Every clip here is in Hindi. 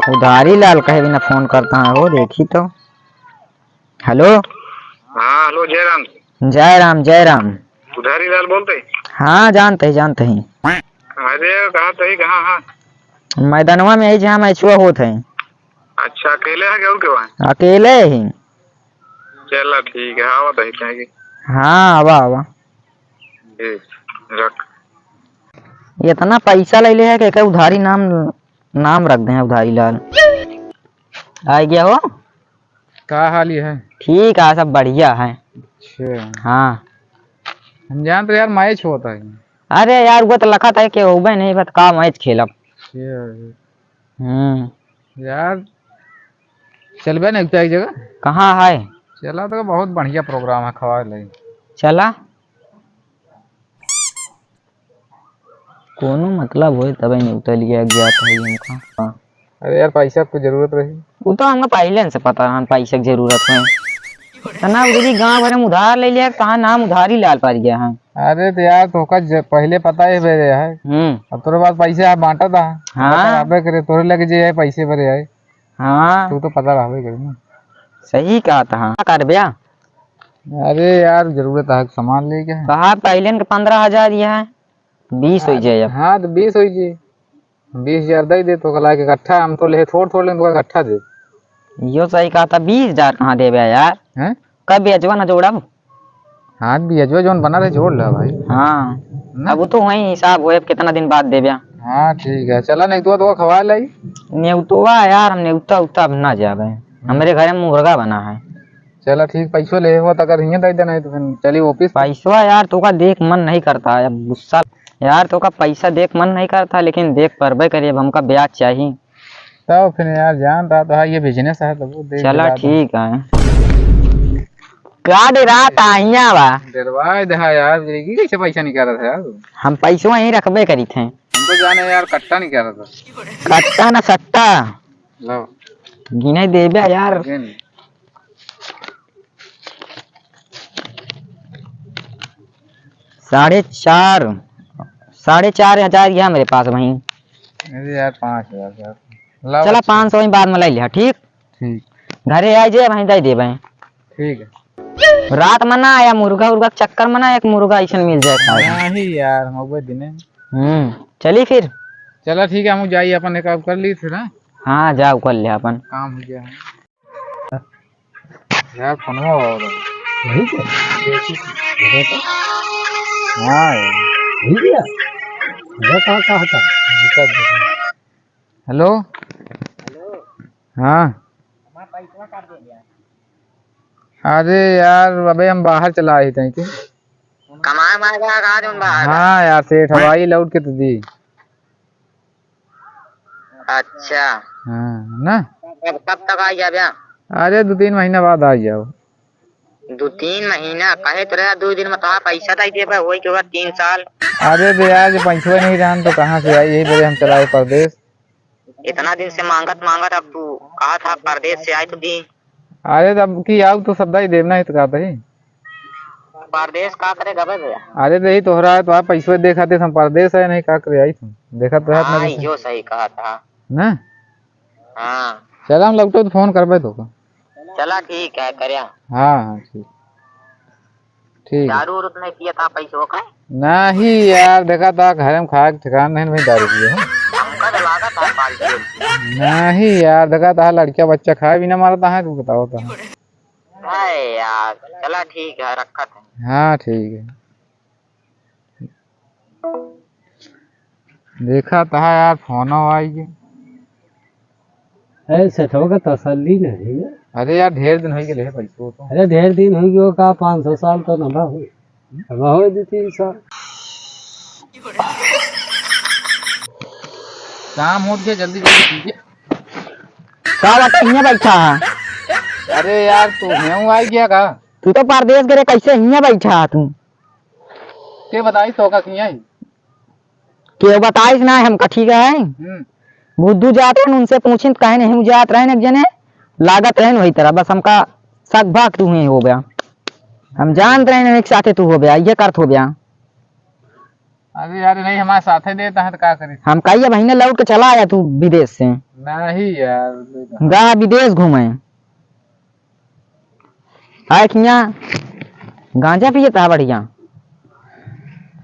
उधारी लाल कहे बिना फोन करता है वो देखी तो। हेलो। हाँ हेलो जयराम। जय राम जय राम। उधारी लाल बोलते? हाँ जानते ही। अरे कहाँ सही कहाँ? हाँ मैदानवा में ही जहाँ मैचुआ होत है। अच्छा अकेले है क्या और क्या? अकेले ही। चला ठीक है आवा दही कहेंगे। हाँ आवा। ठीक रख। इतना पैसा ले ले है कि उधारी नाम रख दे उधारी लाल। आ गया हो। क्या हाल है? ठीक है सब बढ़िया है। अच्छा हाँ हम जान तो यार मैच होता है। अरे यार वो तो लखा था कि होबे नहीं बस का मैच खेलब। यार चलबे नहीं एक जगह। कहाँ है? चला तो बहुत बढ़िया प्रोग्राम है खवा ले। चला कोनो मतलब हो तब नहीं उतर गया था इनका। अरे यार पैसा की जरूरत रही। वो तो हमको पहले से पता है पैसे की जरूरत है। तना दीदी गांव भर में उधार ले लिया कहाँ नाम उधारी लाल पड़ गया है। अरे तो यार तो पहले पता ही भरे है। अब तोरे पास पैसे आप बांटा था। हाँ करे तोरे लगे जे पैसे भरे है। हाँ तू तो पता रहबे करे ना। सही कहा था कर ब्या। अरे यार जरूरत है सामान ले के। कहा पहले के 15,000 ये है 20 हो जाए। हाँ तो 20 हो जाए 20,000 दे दे तो कला के इकट्ठा हम तो ले थोड़ ले तो इकट्ठा दे। यो सही कहा था 20,000 कहाँ दे यार हैं? कब बेचवा ना जोड़ा। हाँ बेचवा जोन बना रहे जोड़ ला भाई। हाँ अब वो तो वही हिसाब हो कितना दिन बाद दे ब्या। हाँ ठीक है चला नहीं तो खवा लाई। नेउतवा यार हम नेउता उता ना जावे हमारे घर में मुर्गा बना है। चला ठीक पैसो ले हो अगर हियां दे देना है तो फिर चली ऑफिस। पैसा यार तो का देख मन नहीं करता है गुस्सा यार तो का पैसा देख मन नहीं करता लेकिन देख परबे करिए अब हमका ब्याज चाहिए। तब फिर यार जान रहा तो हाँ ये बिजनेस है तो देख। चला ठीक है क्या दे रहा था बा डरवाए दहा यार कैसे पैसा निकाल रहा था यार। हम पैसा वहीं रखबे करी थे। हमको जाने यार कट्टा निकाल रहा था। कट्टा ना सट्टा लो गिने देबे यार। 4,500 गया मेरे पास वहीं। अरे यार 5,000 चला 500 ही बाद में ले लिया ठीक। ठीक घरे आ जाए वहीं दे देबे। ठीक है रात मना या मुर्गा उर्गा चक्कर मना एक मुर्गा ऐसा मिल जाए नहीं यार हम दिने। चली फिर। चला ठीक है हम जाइए अपन एक कर ली फिर। हाँ जाओ कर ले अपन काम हो गया है यार फोनवा हेलो हाँ अरे यार अबे हम बाहर चला आए थे हाँ यार सेठ हवाई लौट के तो दी। अच्छा हाँ ना कब तक आ जाए? अरे 2-3 महीना बाद आ जाओ। 2-3 महीना कहे तो रहा 2 दिन में कहा पैसा दे दे वही के बाद 3 साल। अरे तो यार जो पैसा नहीं रहन तो कहाँ से आई यही वजह हम चलाए परदेश। इतना दिन से मांगत अब तू कहा था परदेश से आए तो दी। अरे तब की आओ तो सबदा ही देवना है तो कहता ही परदेश का करेगा भैया। अरे तो यही तोहरा है तो आप पैसे देखाते हम परदेश है नहीं का करे आई तुम देखा तो है यो सही कहा था ना। हाँ चला हम लगता तो फोन करबे तो चला ठीक है करया। हाँ ठीक ठीक दारू उरू नहीं पिया था पैसों का? नहीं यार देखा था घर में खा के ठिकान नहीं भाई दारू पिए हमका तो लगा था पार्टी। नहीं यार देखा था लड़किया बच्चा खाए बिना मारता है तू बताओ तो। यार चला ठीक है रखा था। हाँ ठीक है देखा था यार फोन आई गया ऐसे ठोका तसल्ली नहीं है। अरे यार ढेर दिन हो गए पैसों तो। अरे ढेर दिन हो गयो का 500 साल तो ना हो 2-3 साल काम हो गया जल्दी कीजिए। क्या बात है बैठा? अरे यार तू यहाँ आई गया का? तू तो परदेश करे कैसे यहाँ बैठा तू? के बताई तो का किया है? क्यों बताइस ना हम ठीक है बुद्धू जाते हैं उनसे पूछी कहे नहीं जात रहे एक जने लागत रहे वही तरह बस हमका शक भाग तू ही हो गया हम जानते रहे एक साथे तू हो गया ये कर हो गया। अरे यार नहीं हमारे साथ ही देता है तो क्या करें। हम कहिए महीने लौट के चला आया तू विदेश से। नहीं यार गा विदेश घूमे आए खिया गांजा पिए था बढ़िया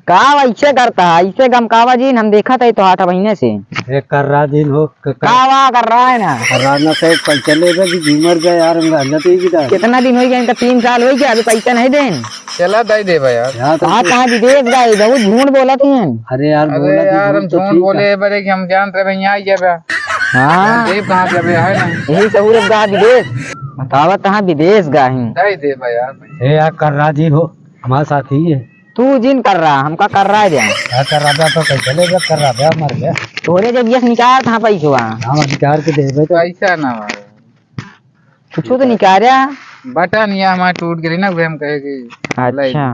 का ऐसे करता है ऐसे गमकावा जी हम देखा था तो 8 महीने से एक कर रहा दिन हो कावा कर रहा है ना राना से कल चले गए कि झूमर गए यार हम गांजा तो ही गिरा कितना दिन हो गया इनका 3 साल हो गया अभी पैसा नहीं देन चला दे दे भाई यार। यहाँ तो कहाँ विदेश गए बहुत झूठ बोला थे अरे यार अरे बोला यार हम तो झूठ ठीक बोले बड़े कि हम जानते रहे यहाँ आई जाबे हाँ देव कहाँ जाबे है ना यही सहूलत गा विदेश बतावत कहाँ विदेश गाही दे दे भाई यार। है यार कर रहा दिन हो हमारे साथ ही है तू जिन कर रहा हमका कर रहा है क्या कर रहा था तो कल चले गए कर रहा था मर गया तोरे जब ये निकाल था पैसा हम अधिकार के दे तो पैसा ना भाई कुछ तो निकाल बटन या हमारे टूट गई ना वे हम कहे कि अच्छा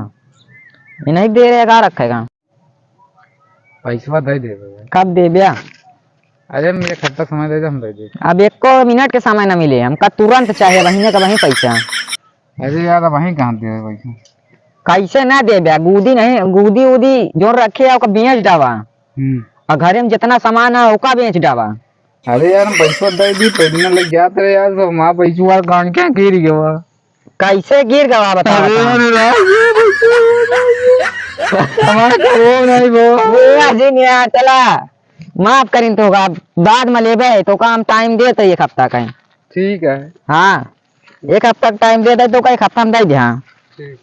ये नहीं दे रहे कहाँ रखेगा पैसा दे दे भाई। कब दे बिया अरे मेरे खट्टा समय दे दे हम दे दे। अब 1 मिनट के समय न मिले हमका तुरंत चाहिए वहीं का वहीं पैसा अरे यार वहीं कहाँ दे पैसा कैसे ना दे बिया गुदी नहीं गुदी उदी जो रखे है ओका बेच डावा और घरे में जितना सामान है ओका बेच डावा अरे यार हम पैसा दे दी पेड़ने लग जाते रहे यार तो माँ पैसा वाला गान क्या गिर गया कैसे गिर गवा बता हमारा वो नहीं वो चला माफ करीन तो होगा बाद में लेबे तो काम टाइम दे तो 1 हफ्ता का ठीक है हाँ 1 हफ्ता का टाइम दे दे तो 1 हफ्ता में दे दे हाँ ठीक।